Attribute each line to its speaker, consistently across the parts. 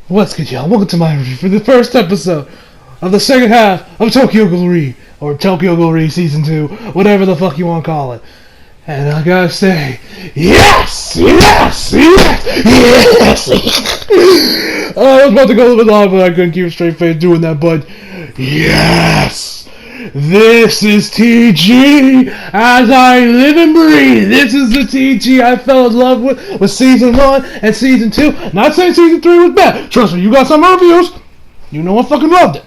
Speaker 1: What's good, y'all? Welcome to my review for the first episode of the second half of Tokyo Ghoul, or Tokyo Ghoul Season 2, whatever the fuck you want to call it. And I gotta say, yes! Yes! Yes! Yes! I was about to go a little bit long, but I couldn't keep a straight face doing that, but yes! This is TG as I live and breathe. This is the TG I fell in love with Season 1 and Season 2. Not saying Season 3 was bad. Trust me, you got some reviews. You know I fucking loved it.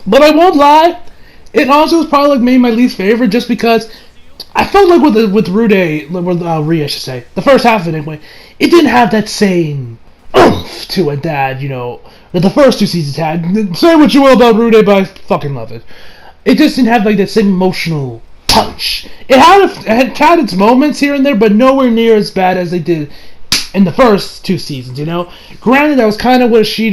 Speaker 1: But I won't lie, it also was probably like maybe my least favorite just because I felt like with Rie, I should say, the first half of it anyway, it didn't have that same oomph to it that, that the first two seasons had. Say what you will about Rude, but I fucking love it. It just didn't have like that same emotional punch. It had its moments here and there, but nowhere near as bad as they did in the first two seasons. Granted, that was kind of what she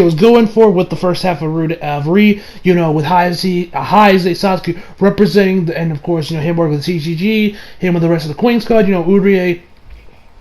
Speaker 1: was going for with the first half of Rie. With Heise Sasuke representing, and of course, him working with CGG, him with the rest of the Queen Squad. Udrie,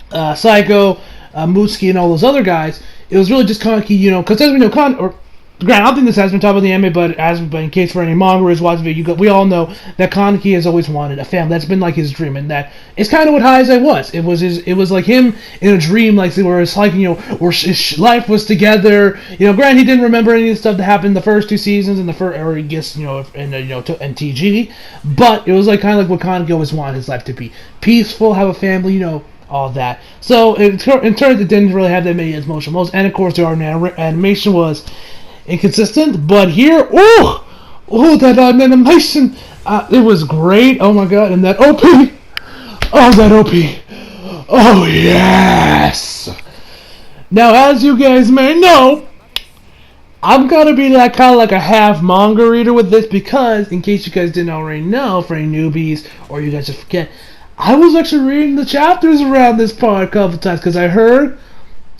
Speaker 1: Psycho, Mutsuki, and all those other guys. It was really just Kaneki, because as we know, granted, I don't think this has been talked about in the anime, but in case for any manga is watching video, we all know that Kaneki has always wanted a family. That's been like his dream, and that it's kind of what Heise was. It was like him in a dream, like where it's like where his life was together. Granted, he didn't remember any of the stuff that happened in the first two seasons, and TG, but it was like kind of like what Kaneki always wanted his life to be: peaceful, have a family, all that. So in turns, it didn't really have that many emotional moments, and of course, the animation was inconsistent, but here, that animation, it was great. Oh my god, and that OP, oh yes. Now, as you guys may know, I'm gonna be like kind of like a half manga reader with this because, in case you guys didn't already know, for any newbies or you guys just forget, I was actually reading the chapters around this part a couple times because I heard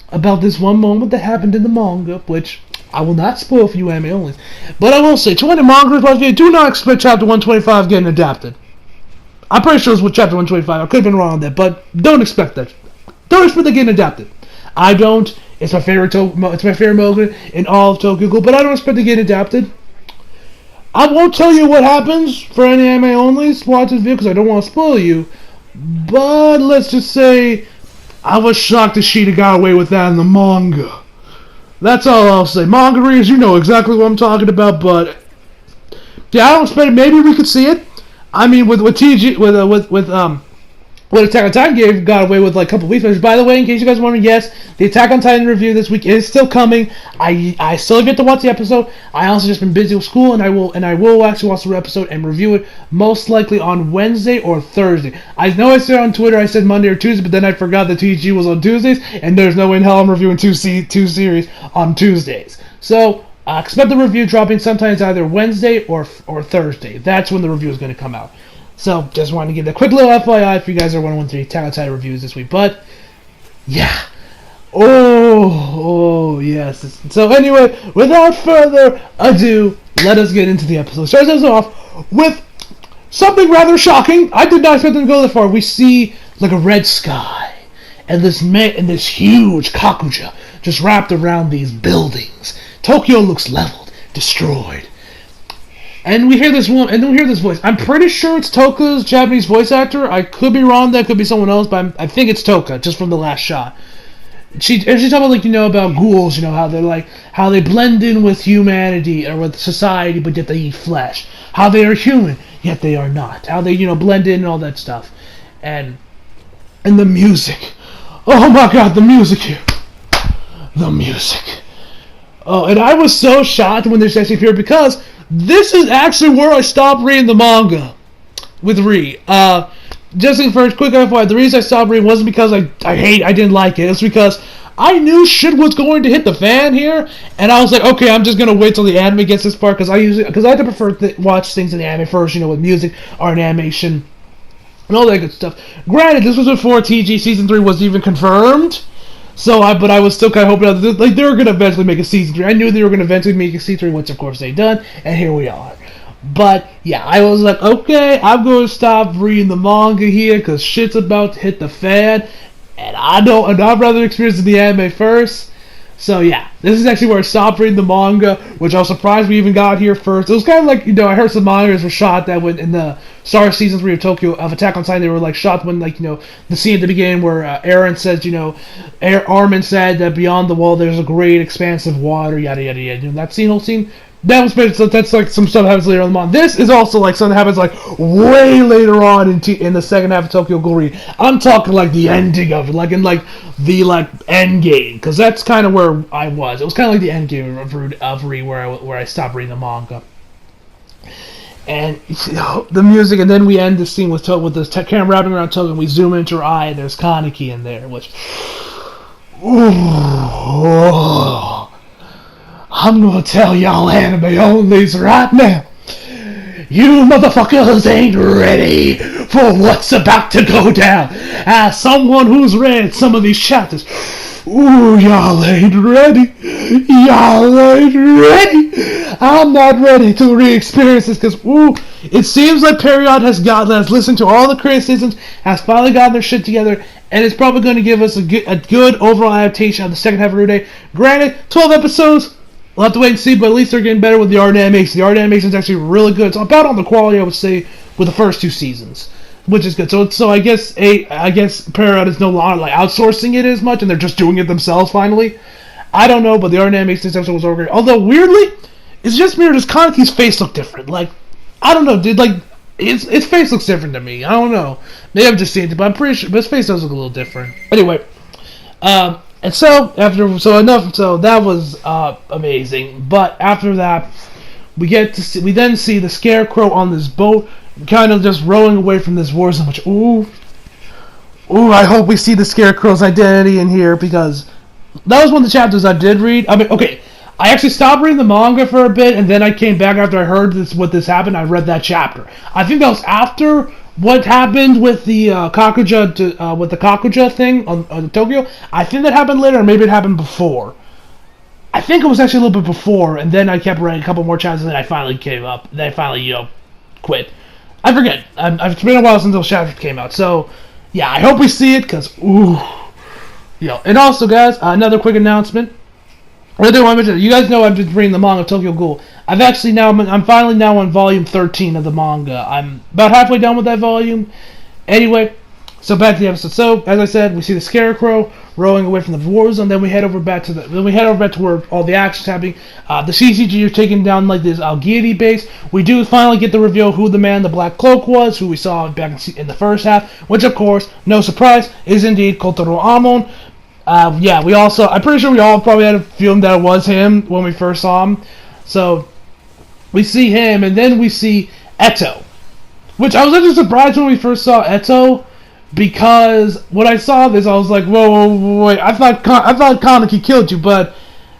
Speaker 1: about this one moment that happened in the manga, which I will not spoil for you anime only. But I will say, to any manga readers, do not expect chapter 125 getting adapted. I'm pretty sure it's with chapter 125. I could have been wrong on that, but don't expect that. Don't expect it getting adapted. I don't. It's my favorite manga in all of Tokyo Ghoul, but I don't expect it getting adapted. I won't tell you what happens for any anime only. Watch this video because I don't want to spoil you. But let's just say I was shocked that Shida got away with that in the manga. That's all I'll say. Manga readers, you know exactly what I'm talking about, but yeah, I don't expect. Maybe we could see it. I mean, with TG, what Attack on Titan got away with like a couple weeks ago. By the way, in case you guys wondering, yes, the Attack on Titan review this week is still coming. I still get to watch the episode. I also just been busy with school, and I will actually watch the episode and review it most likely on Wednesday or Thursday. I know I said on Twitter I said Monday or Tuesday, but then I forgot that TG was on Tuesdays, and there's no way in hell I'm reviewing two series on Tuesdays. So expect the review dropping sometimes either Wednesday or Thursday. That's when the review is going to come out. So, just wanted to give a quick little FYI if you guys are wondering the Attack on Titan reviews this week. But, yeah. Oh, yes. So, anyway, without further ado, let us get into the episode. Starts us off with something rather shocking. I did not expect them to go that far. We see, like, a red sky. And this huge Kakuja just wrapped around these buildings. Tokyo looks leveled, destroyed. And we hear this voice. I'm pretty sure it's Toka's Japanese voice actor. I could be wrong. That could be someone else, but I think it's Toka, just from the last shot. She's talking about ghouls. How they blend in with humanity or with society, but yet they eat flesh. How they are human, yet they are not. How they blend in and all that stuff. And the music. Oh my god, the music here. The music. Oh, and I was so shocked when this actually appeared because this is actually where I stopped reading the manga with Rie. Just for a quick FYI, the reason I stopped reading wasn't because I didn't like it. It's because I knew shit was going to hit the fan here, and I was like, okay, I'm just gonna wait till the anime gets this part because I like to prefer to watch things in the anime first, with music or an animation and all that good stuff. Granted, this was before TG Season 3 was even confirmed. But I was still kind of hoping that they were going to eventually make a Season 3. I knew they were going to eventually make a Season 3, which of course they done, and here we are. But, yeah, I was like, okay, I'm going to stop reading the manga here, because shit's about to hit the fan, and I'd rather experience the anime first. So yeah, this is actually where I stopped reading the manga, which I was surprised we even got here first. It was kind of like, I heard some mangas were shot that when in the Star Season 3 of Tokyo of Attack on Titan, they were like shot when the scene at the beginning where Eren says, Armin said that beyond the wall there's a great expanse of water, yada yada yada. That whole scene. That was basically, that's like some stuff that happens later on in the manga. This is also like something that happens like way later on in the second half of Tokyo Ghoul. I'm talking like the ending of it, like in like the end game, because that's kind of where I was. It was kind of like the end game of Re, where I stopped reading the manga. And the music, and then we end the scene with the camera wrapping around Tokyo, and we zoom into her eye, and there's Kaneki in there, which. Ooh. I'm gonna tell y'all anime onlys right now. You motherfuckers ain't ready for what's about to go down. As someone who's read some of these chapters, ooh, y'all ain't ready. Y'all ain't ready. I'm not ready to re-experience this because, ooh, it seems like Period has listened to all the criticisms, has finally gotten their shit together, and it's probably going to give us a good overall adaptation of the second half of Rude. Granted, 12 episodes. We'll have to wait and see, but at least they're getting better with the art animation. The art animation is actually really good. It's about on the quality, I would say, with the first 2 seasons, which is good. So I guess Period is no longer like outsourcing it as much, and they're just doing it themselves finally. I don't know, but the art animation this episode was over great. Although weirdly, it's just weird. Does Kaneki's face look different? Like, I don't know, dude. Like, his face looks different to me. I don't know. Maybe I'm just seeing it, but I'm pretty sure his face does look a little different. Anyway, and so that was amazing. But after that, we then see the Scarecrow on this boat, kind of just rowing away from this war zone. Which I hope we see the Scarecrow's identity in here, because that was one of the chapters I did read. I mean, okay, I actually stopped reading the manga for a bit, and then I came back after I heard what this happened. I read that chapter. I think that was after what happened with the Kakuja thing on Tokyo. I think that happened later, or maybe it happened before. I think it was actually a little bit before, and then I kept reading a couple more chapters, and then I finally gave up. Then I finally, quit. I forget. It's been a while since those chapters came out. So, yeah, I hope we see it, because, And also, guys, another quick announcement. I do want to mention, you guys know I've been reading the manga of Tokyo Ghoul. I'm finally now on volume 13 of the manga. I'm about halfway done with that volume. Anyway, so back to the episode. So, as I said, we see the Scarecrow rowing away from the war zone. Then we head over back to where all the action's happening. The CCG are taking down like this Algieri base. We do finally get the reveal who the man in the black cloak was, who we saw back in the first half, which of course, no surprise, is indeed Kotaro Amon. I'm pretty sure we all probably had a feeling that it was him when we first saw him. So, we see him, and then we see Eto. Which I was actually surprised when we first saw Eto, because when I saw this, I was like, whoa, wait, I thought Kaneki killed you, but,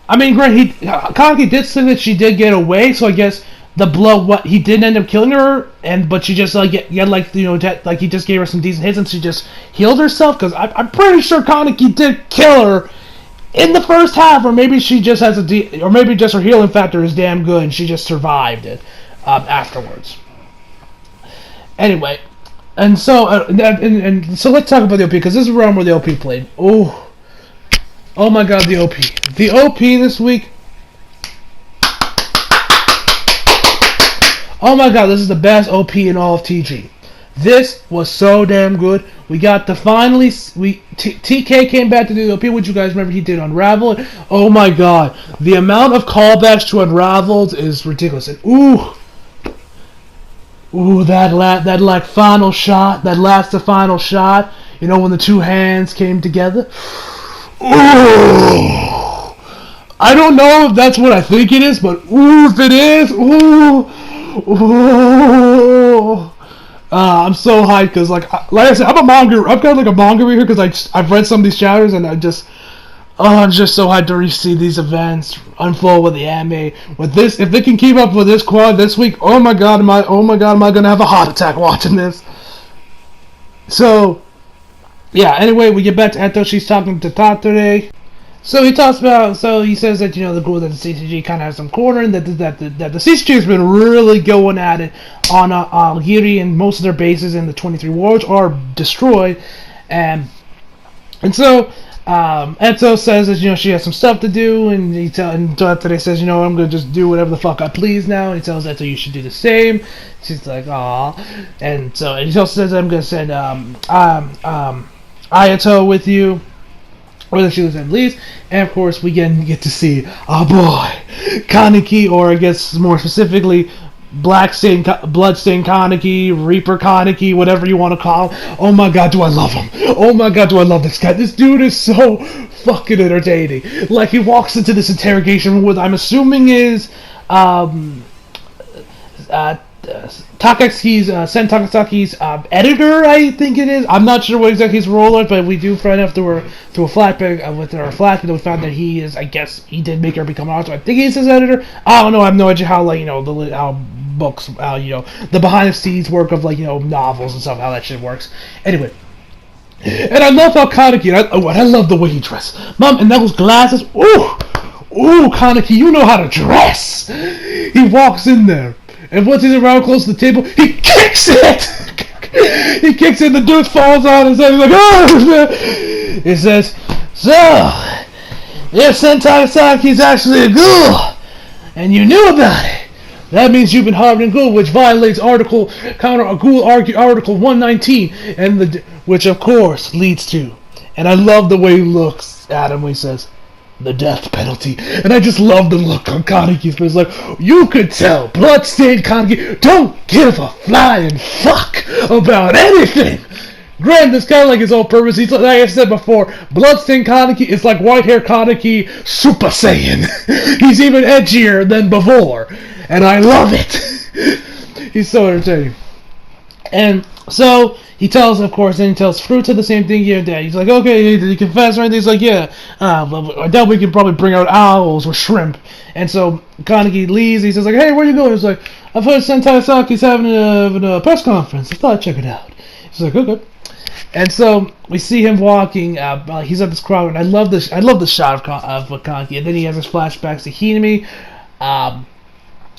Speaker 1: I mean, granted, Kaneki did say that she did get away, so I guess the blow, he didn't end up killing her, but she just, he just gave her some decent hits, and she just healed herself, because I'm pretty sure Kaneki did kill her in the first half, or maybe she just has or maybe just her healing factor is damn good, and she just survived it, afterwards. Anyway, and so let's talk about the OP, because this is a round where the OP played. Oh my god, the OP. The OP this week. Oh my god, this is the best OP in all of TG. This was so damn good. We got the TK came back to do the OP, which you guys remember he did Unravel. Oh my god, the amount of callbacks to Unraveled is ridiculous. And that final shot, that last final shot, when the two hands came together. I don't know if that's what I think it is, but if it is, I'm so hyped because, like I said, I'm kind of like a manga reader because I've read some of these chapters and I'm just so hyped to see these events unfold with the anime. With this, if they can keep up with this quad this week, oh my god, am I gonna have a heart attack watching this? So, yeah. Anyway, we get back to Eto. She's talking to Tatere. So he says that the Ghoul that the CCG kind of has some corner, and that the CCG has been really going at it on Algieri, and most of their bases in the 23 wards are destroyed, and so Eto says that she has some stuff to do, and today says, I'm gonna just do whatever the fuck I please now. And he tells Eto you should do the same. She's like, aw, and he also says I'm gonna send Ayato with you, or that she was and leaves. And of course we get to see our boy Kaneki, or I guess more specifically Bloodstained Kaneki, Reaper Kaneki, whatever you want to call him. Oh my god, do I love him. Oh my god, do I love this guy. This dude is so fucking entertaining. Like, he walks into this interrogation room with, I'm assuming is, Takasaki's, Sen Takasaki's editor, I think it is. I'm not sure what exactly his role is, but we do find out through a flashback, with our flashback, we found that he is, I guess, he did make her become an author. I think he's his editor. I don't know, I have no idea how, how books, the behind the scenes work of, novels and stuff, how that shit works. Anyway. And I love how Kaneki, I love the way he dressed. Mom, and those glasses, ooh, Kaneki, you know how to dress. He walks in there. And once he's around close to the table, he kicks it! He kicks it, the dude falls on his head, he's like, oh! He says, so, if Sen Takasaki's actually a ghoul, and you knew about it, that means you've been harboring Ghoul, which violates Article 119, which of course leads to, and I love the way he looks at him when he says, the death penalty. And I just love the look on Kaneki's face. Like, you could tell Bloodstained Kaneki don't give a flying fuck about anything. Granted, it's kind of like his own purpose. He's like I said before, Bloodstained Kaneki is like White Hair Kaneki Super Saiyan. He's even edgier than before. And I love it. He's so entertaining. And so he tells, of course, and he tells Fruta the same thing here, Dad. He's like, okay, did you confess or anything? He's like, yeah. But I doubt we can probably bring out owls or shrimp. And so Kaneki leaves. He says, like, hey, where you going? He's like, I've heard Sentai Saki's having a press conference. I thought I'd check it out. He's like, okay. And so we see him walking. He's at this crowd, and I love this. I love the shot of Kaneki. And then he has his flashbacks to Hinami.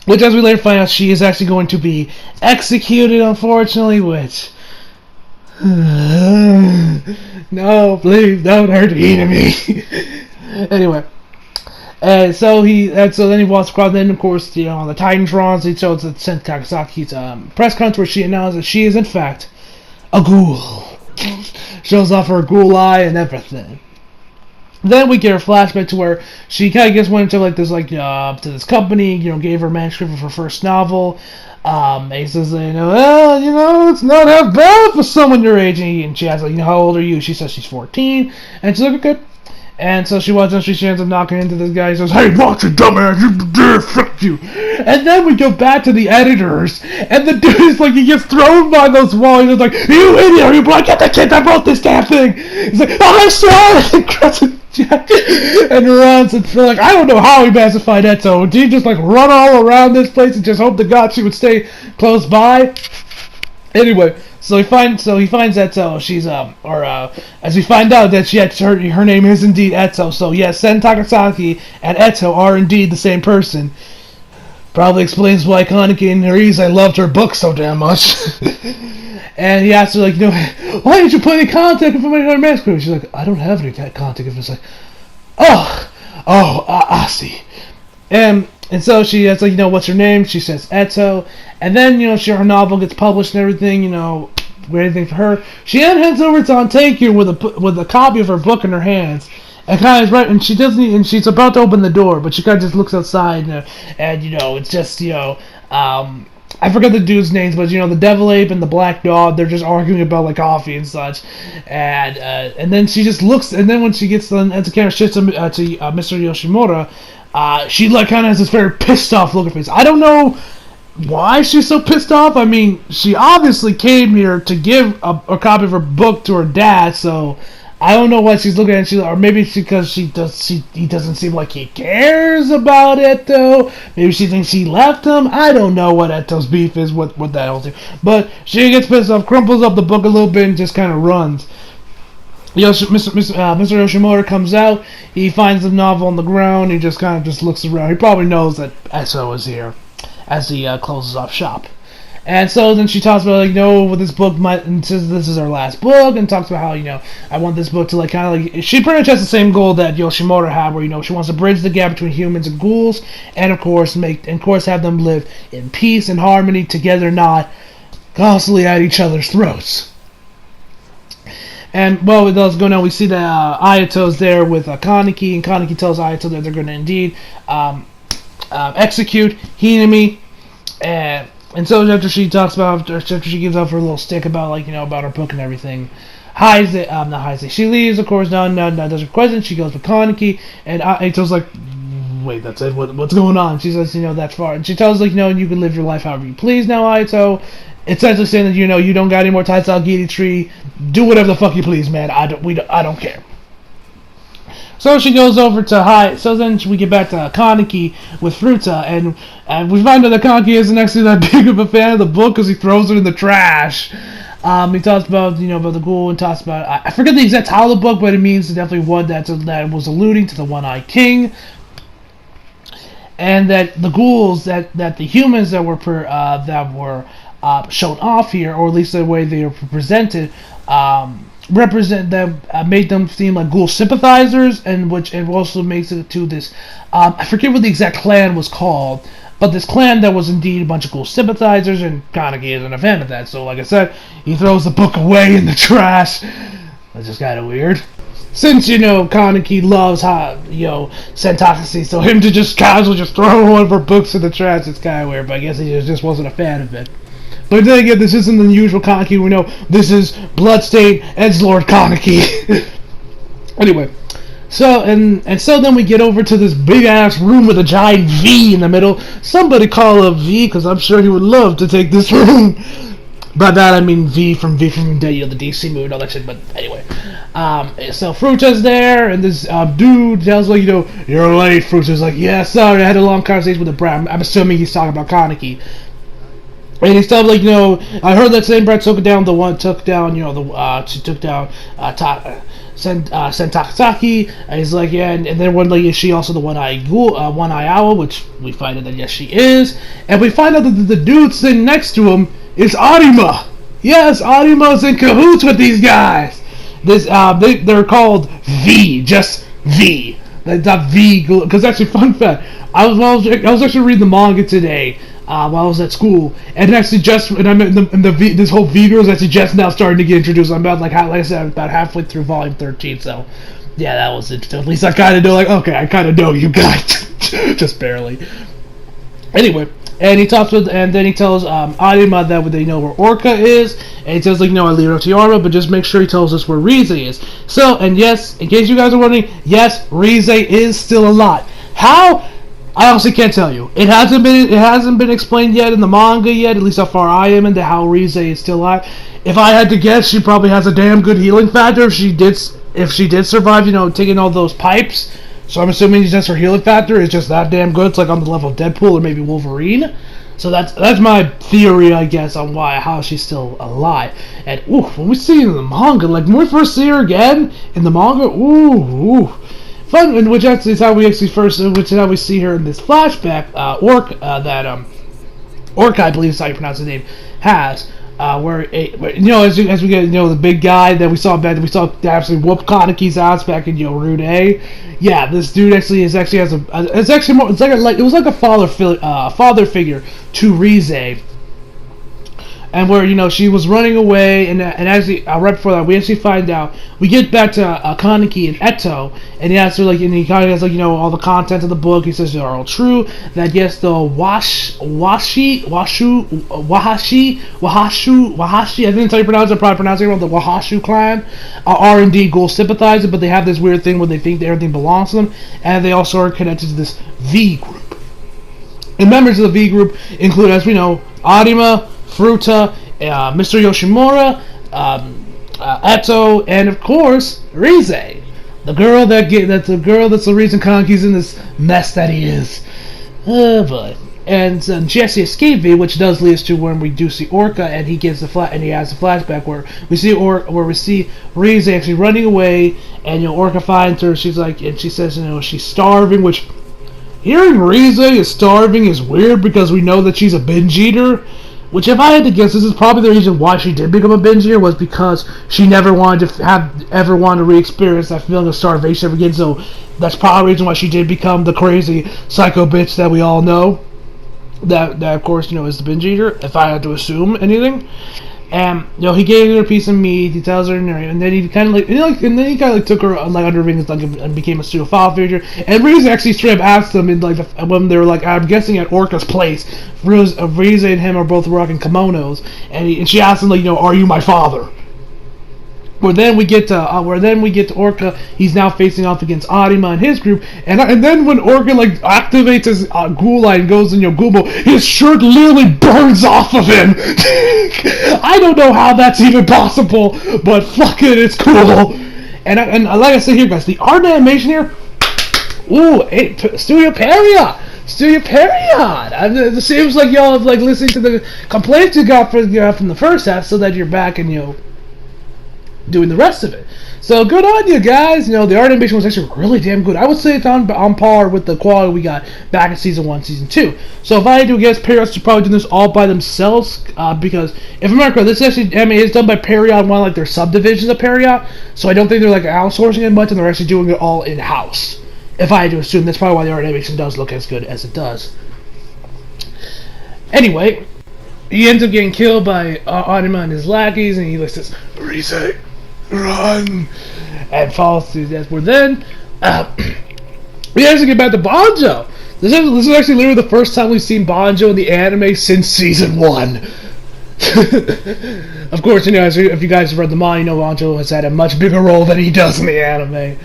Speaker 1: Which, as we later find out, she is actually going to be executed, unfortunately, which... no, please, don't hurt me. Anyway. And so then he walks across, then, of course, on the Titantrons, he shows that Sen Takasaki's press conference where she announced that she is, in fact, a ghoul. Shows off her ghoul eye and everything. Then we get a flashback to where she kind of just went into this to this company, gave her manuscript of her first novel. And he says, it's not that bad for someone your age. And she asks, how old are you? She says she's 14. And she's like, okay. And so she walks up, she ends up knocking into this guy. He says, hey, watch it, dumbass, fuck you. And then we go back to the editors, and the dude is like, he gets thrown by those walls. He's like, you idiot, you blood, get the kid that wrote this damn thing. He's like, oh, I swear, and grabs a jack and runs, and feel like, I don't know how he managed to find Eto. Did he just run all around this place and just hope to God she would stay close by? Anyway, so he finds Eto. She's as we find out that her name is indeed Eto. So yes, Sen Takasaki and Eto are indeed the same person. Probably explains why Kaneki and Harise loved her book so damn much. And he asks her why didn't you put any contact information on her manuscript? She's like, I don't have any contact information. It's like, I see. And so she asks, what's her name? She says Eto. And then, her novel gets published and everything, great thing for her. She then heads over to Ontaku with a copy of her book in her hands. And kind of right, and she's about to open the door, but she kind of just looks outside, and it's just, I forget the dude's names, but the Devil Ape and the Black Dog, they're just arguing about coffee and such, and then she just looks, and then when she gets as the camera shifts to Mr. Yoshimura, she kind of has this very pissed off look on her face. I don't know why she's so pissed off. I mean, she obviously came here to give a copy of her book to her dad, so I don't know why she's looking at it. Or maybe it's because he doesn't seem like he cares about Eto. Maybe she thinks he left him. I don't know what Eto's beef is, what that whole thing. But she gets pissed off, crumples up the book a little bit, and just kind of runs. Mr. Yoshimura comes out. He finds the novel on the ground. He just kind of looks around. He probably knows that Eto is here as he closes off shop. And so then she talks about, like, with this book, and says this is her last book, and talks about how, I want this book to, like, kind of, like, she pretty much has the same goal that Yoshimoto had, where, she wants to bridge the gap between humans and ghouls, and, of course, have them live in peace and harmony together, not constantly at each other's throats. And, well, with those going on, we see that Ayato's there with Kaneki, and Kaneki tells Ayato that they're going to indeed execute Hinami, and so after she talks about, after she gives up her little stick about, like, about her book and everything, she leaves, of course, does her question, she goes with Kaneki, and Aito's like, wait, that's it, what's going on? She says, that's far, and she tells, like, you can live your life however you please now, Aito, essentially saying that, you don't got any more ties to Algiri Tree, do whatever the fuck you please, man, I don't care. So she goes over to so then we get back to Kaneki with Fruta, and we find out that Kaneki isn't actually that big of a fan of the book because he throws it in the trash. He talks about, about the ghoul, and talks about, I forget the exact title of the book, but it means definitely one that was alluding to the One-Eyed King, and that the ghouls, that the humans that were shown off here, or at least the way they were presented, represent them, made them seem like ghoul sympathizers, and which it also makes it to this, I forget what the exact clan was called, but this clan that was indeed a bunch of ghoul sympathizers, and Kaneki isn't a fan of that, so like I said, he throws the book away in the trash. That's just kind of weird. Since, Kaneki loves Sentakasi, so him to just casually just throw one of her books in the trash, it's kind of weird, but I guess he just wasn't a fan of it. But then again, this isn't the usual Kaneki we know. This is Bloodstained Edgelord Kaneki. Anyway, so then we get over to this big ass room with a giant V in the middle. Somebody call up V, because I'm sure he would love to take this room. By that I mean V from the DC movie and all that shit. But anyway, so Fruta's there, and this dude tells, like, you're late. Fruta's like, yeah, sorry, I had a long conversation with the Brad. I'm assuming he's talking about Kaneki. And he's telling, like, I heard that same Brad took down Sentakasaki, and he's like, yeah, and then is she also the One-Eye Owl, which we find out that yes, she is, and we find out that the dude sitting next to him is Arima. Yes, Arima's in cahoots with these guys. They're called V, just V. That's not V, because actually, fun fact, I was actually reading the manga today, while I was at school, and actually this whole V girl is actually just now starting to get introduced. I'm about, like I said, about halfway through volume 13, so yeah, that was interesting. At least I kind of know, like, okay, I kind of know you guys, just barely. Anyway, and he talks with, and then he tells Arima that they know where Orca is, and he tells, like, I leave it up to Arima, but just make sure he tells us where Rize is. So, and yes, in case you guys are wondering, yes, Rize is still alive. How? I honestly can't tell you. It hasn't been explained yet in the manga yet, at least how far I am into how Rize is still alive. If I had to guess, she probably has a damn good healing factor if she did survive, taking all those pipes. So I'm assuming just her healing factor is just that damn good. It's like on the level of Deadpool or maybe Wolverine. So that's my theory, I guess, on how she's still alive. And when we see her in the manga, like when we first see her again in the manga, fun, which actually is how we see her in this flashback. Orca, I believe is how you pronounce his name, has. As we get the big guy that we saw absolutely whoop Kaneki's ass back in Rude A. Yeah, this dude it was like a father figure to Rize. And where, she was running away, and actually, right before that, we actually find out, we get back to Kaneki and Eto, and he asks her, like, and he kind of has, like, all the content of the book. He says they are all true, that yes, the Wahashu, I didn't tell you pronounce it, probably pronouncing it wrong, the Wahashu clan, are indeed ghoul sympathizers, but they have this weird thing where they think that everything belongs to them, and they also are connected to this V group. And members of the V group include, as we know, Arima, Fruta, Mr. Yoshimura, Eto, and of course Rize, the girl that's the reason Kaneki's in this mess that he is. But and she actually escaped V, which does lead us to when we do see Orca, and he has a flashback where we see Rize actually running away, and Orca finds her. She's like, and she says, she's starving, which hearing Rize is starving is weird because we know that she's a binge eater. Which, if I had to guess, this is probably the reason why she did become a binge eater, was because she never wanted to ever wanted to re-experience that feeling of starvation ever again. So that's probably the reason why she did become the crazy psycho bitch that we all know. That of course, is the binge eater. If I had to assume anything. And he gave her a piece of meat. He tells her, and then he kind of took her under wings, and became a pseudo father figure. And Rize actually straight up asked them when they were I'm guessing at Orca's place. Rize and him are both rocking kimonos, and she asked him are you my father? Where then we get to Orca. He's now facing off against Arima and his group, and then when Orca activates his Ghoul line and goes in Ghoul mode, his shirt literally burns off of him. I don't know how that's even possible, but fuck it, it's cool. And like I said here, guys, the art animation here, Studio Period. It seems like y'all have listening to the complaints you got from the first half, so that you're back and doing the rest of it. So good on you guys. The art animation was actually really damn good. I would say it's on par with the quality we got back in season 1, season 2. So if I had to guess, Period should probably do this all by themselves, because if I'm not correct, this actually is done by Period, one of their subdivisions of Period. So I don't think they're outsourcing it much, and they're actually doing it all in house. If I had to assume, that's probably why the art animation does look as good as it does. Anyway, he ends up getting killed by Arima and his lackeys, and he says, "Rize, run!" and falls to death. Where then we actually get back to Banjo. This is actually literally the first time we've seen Banjo in the anime since season 1. Of course, if you guys have read the manga, Banjo has had a much bigger role than he does in the anime.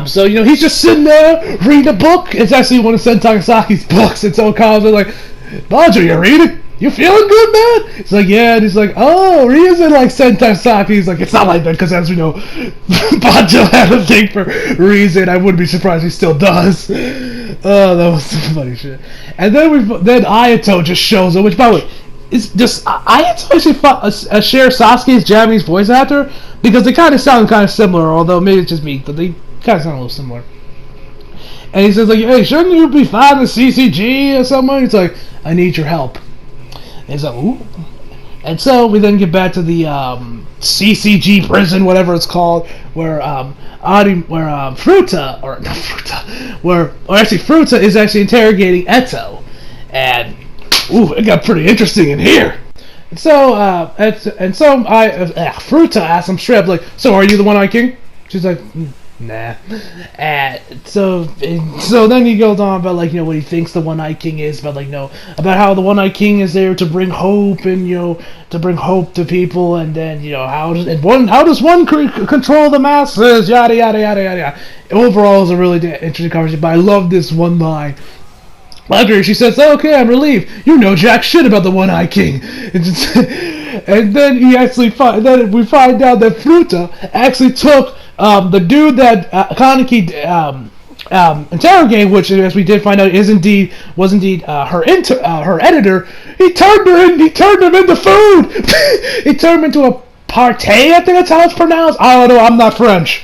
Speaker 1: So he's just sitting there reading a book. It's actually one of Sentai Saki's books. It's so common. Banjo, you reading? You feeling good, man? He's yeah, and he's oh, Rize Sentai Saki. He's it's not like that, because as we know, Banjo had a thing for Rize, and I wouldn't be surprised he still does. Oh, that was some funny shit. And then Ayato just shows up, which, by the way, is just Ayato actually shares Sasuke's Japanese voice actor, because they kind of sound kind of similar, although maybe it's just me, but they kind of sound a little similar. And he says hey, shouldn't you be finding the CCG or something? He's I need your help. And ooh. And so we then get back to the CCG prison, whatever it's called, where Fruta is actually interrogating Eto, and it got pretty interesting in here. And so Fruta asks him straight up, so are you the One-Eyed King? She's nah. And so then he goes on about what he thinks the One-Eyed King is, about about how the One-Eyed King is there to bring hope, and to bring hope to people, and then how does one control the masses, yada yada yada yada. Overall, it's a really interesting conversation, but I love this one line. After she says, "Okay, I'm relieved. You know jack shit about the One-Eyed King." And then we find out that Fruta actually took the dude that Kaneki interrogated, which, as we did find out, was indeed her editor. He turned him into food. He turned him into a partay, I think that's how it's pronounced. I don't know, I'm not French.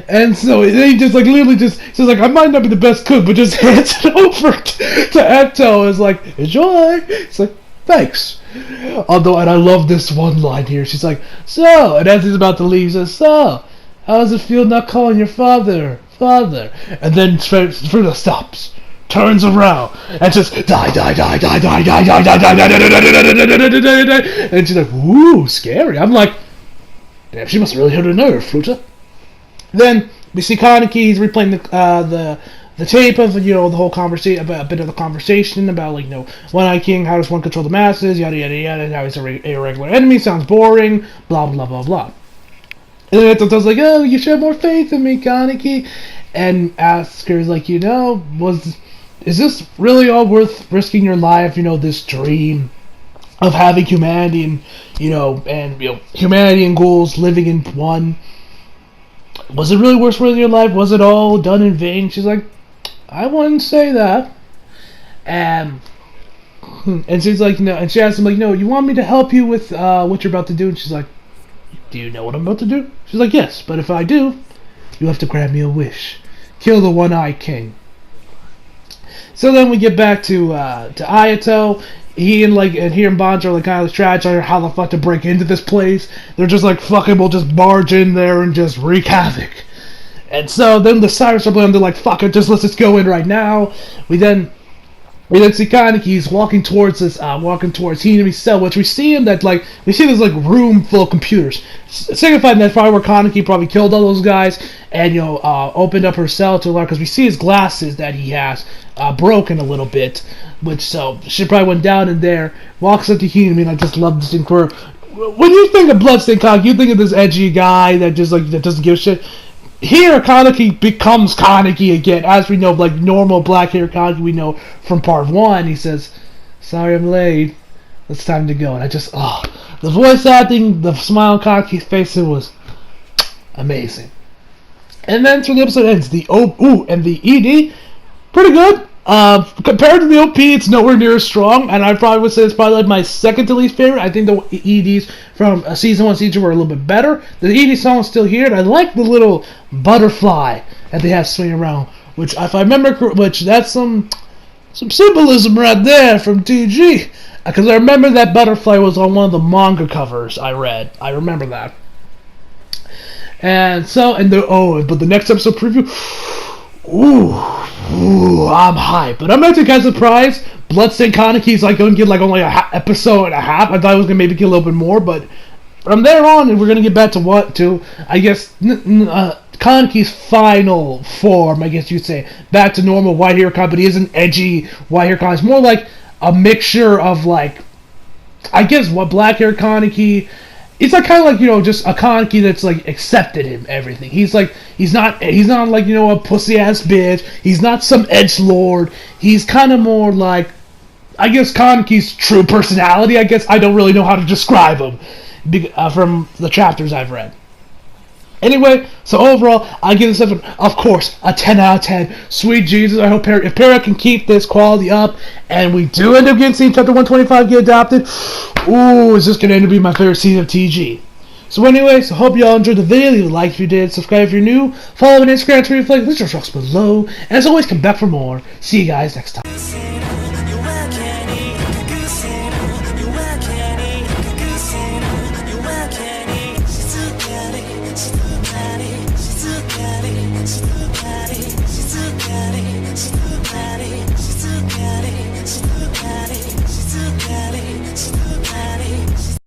Speaker 1: And so he just literally just says I might not be the best cook, but just hands it over to Eto. Is enjoy. It's thanks. Although, and I love this one line here. She's so, and as he's about to leave, he says, so, how does it feel not calling your father? And then Fruta stops, turns around, and just die. And she's ooh, scary. I'm damn, she must have really hurt her nerve, Fruta. Then we see Kaneki. He's replaying the tape of the whole conversation, about a bit of the conversation about One-Eyed King, how does one control the masses, yada yada yada, and how he's a irregular enemy, sounds boring, blah blah blah blah. And then Eto's oh, you should have more faith in me, Kaneki, and asks her is this really all worth risking your life? This dream of having humanity and humanity and ghouls living in one. Was it really worth your life? Was it all done in vain? She's I wouldn't say that. And she's and she asks him you want me to help you with what you're about to do? And she's do you know what I'm about to do? She's yes, but if I do, you have to grant me a wish. Kill the One-Eyed King. So then we get back to Ayato. He and he and Bonjo are like kind of strategizing how the fuck to break into this place. They're just like, fucking, we'll just barge in there and just wreak havoc. And so then the sirens are playing. They're like, fuck it, let's just go in right now. We then see Kaneki. He's walking towards Hinami's cell, which we see him we see this like room full of computers, signifying that's probably where Kaneki probably killed all those guys, and opened up her cell to allow, because we see his glasses that he has broken a little bit, which so she probably went down in there, walks up to Hinami, and I just love this thing where when you think of Bloodstained Kaneki, you think of this edgy guy that doesn't give a shit. Here, Kaneki becomes Kaneki again, as we know, like normal black-haired Kaneki we know from part 1. He says, "Sorry I'm late. It's time to go." And the voice acting, the smile on Kaneki's face, it was amazing. And then so the episode ends. The and the ED, pretty good. Compared to the OP, it's nowhere near as strong, and I probably would say it's probably like my second to least favorite. I think the EDs from season 1, season 2 were a little bit better. The ED song is still here, and I like the little butterfly that they have swinging around, which, if I remember, that's some symbolism right there from TG, because I remember that butterfly was on one of the manga covers I read. I remember that. And so, but the next episode preview, Ooh, I'm hyped. But I'm actually kind of surprised Bloodstained Kaneki's like going to get like only an episode and a half. I thought it was going to maybe get a little bit more, but from there on, we're going to get back to I guess, Kaneki's final form, I guess you'd say. Back to normal White Hero Kaneki, but he isn't edgy White Hero Kaneki. It's more like a mixture of like, I guess what Black Hero Kaneki. It's like kind of like, just a Kaneki that's like accepted him everything. He's not like, a pussy ass bitch. He's not some edgelord. He's kind of more like, I guess, Kaneki's true personality. I guess I don't really know how to describe him from the chapters I've read. Anyway, so overall, I give this episode, of course, a 10 out of 10. Sweet Jesus, I hope if Para can keep this quality up, and we do end up getting seeing Chapter 125 get adopted, ooh, is this going to end up being my favorite season of TG. So anyway, so hope you all enjoyed the video. Leave a like if you did, subscribe if you're new, follow me on Instagram, Twitter, leave your rocks below, and as always, come back for more. See you guys next time.